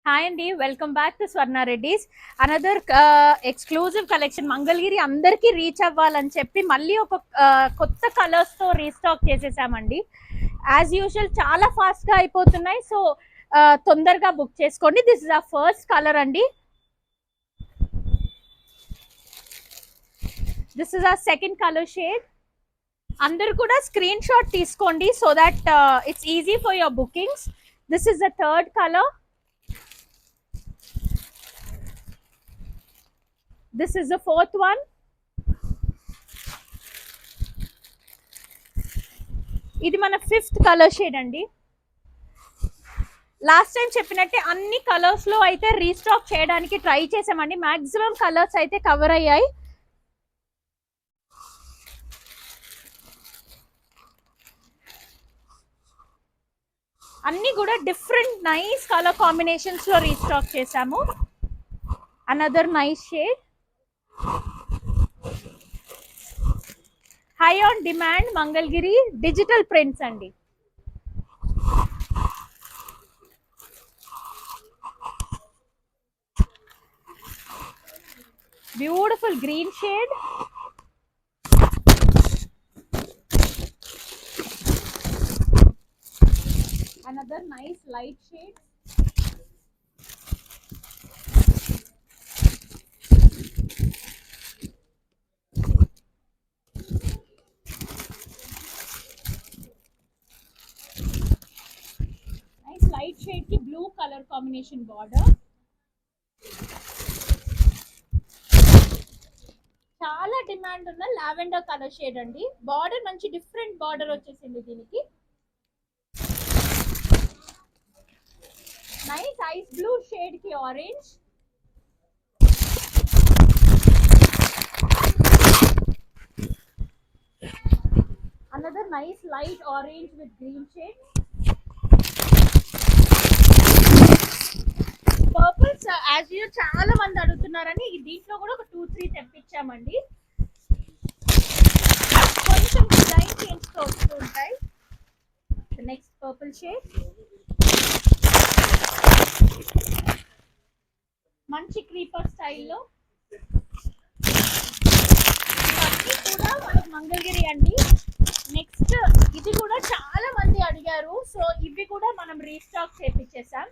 Hi అండి, welcome back to Swarna Reddy's. Another exclusive collection. Mangalagiri అందరికీ reach అవ్వాలని చెప్పి మళ్ళీ ఒక కొత్త కలర్స్ తో రీస్టాక్ చేసేసామండి. యాజ్ యూజువల్ చాలా ఫాస్ట్ గా అయిపోతున్నాయి, సో తొందరగా బుక్ చేసుకోండి. This is a first colour అండి. This is a second colour shade. అందరు కూడా స్క్రీన్ షాట్ తీసుకోండి so that it's easy for your bookings. This is the third colour. This is the fourth one. ఇది మన fifth colour shade అండి. Last time చెప్పినట్టే అన్ని colours లో అయితే రీస్టాక్ చేయడానికి ట్రై చేసామండి. మాక్సిమం కలర్స్ అయితే కవర్ అయ్యాయి. అన్ని కూడా డిఫరెంట్ నైస్ కలర్ కాంబినేషన్స్ లో రీస్టాక్ చేసాము. Another nice shade. High on demand Mangalagiri digital prints అండి. Beautiful green shade. Another nice light shade. Light shade కి బ్లూ కలర్ కాంబినేషన్ బార్డర్. చాలా డిమాండ్ ఉన్న లావెండర్ కలర్ షేడ్ అండి. బార్డర్ మంచి different border వచ్చేసింది దీనికి. నైస్ ఐస్ బ్లూ షేడ్ కి orange. Another nice light orange with green shade. Purples as you చాలా మంది అడుగుతున్నారని దీంట్లో కూడా ఒక 2-3 తెప్పించామండి. కొంచెం డిజైన్ చేంజ్ తో వస్తూ ఉంటాయి. Next purple shade. మంచి క్రీపర్ స్టైల్లో. ఇవన్నీ కూడా మనకి మంగళగిరి అండి. నెక్స్ట్ ఇది కూడా చాలా మంది అడిగారు, సో ఇవి కూడా మనం రీస్టాక్ చేపించేసాం.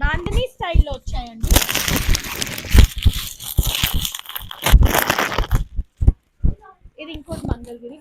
బాంధనీ స్టైల్లో వచ్చాయండి. ఇది ఇంకోటి మంగళగిరి.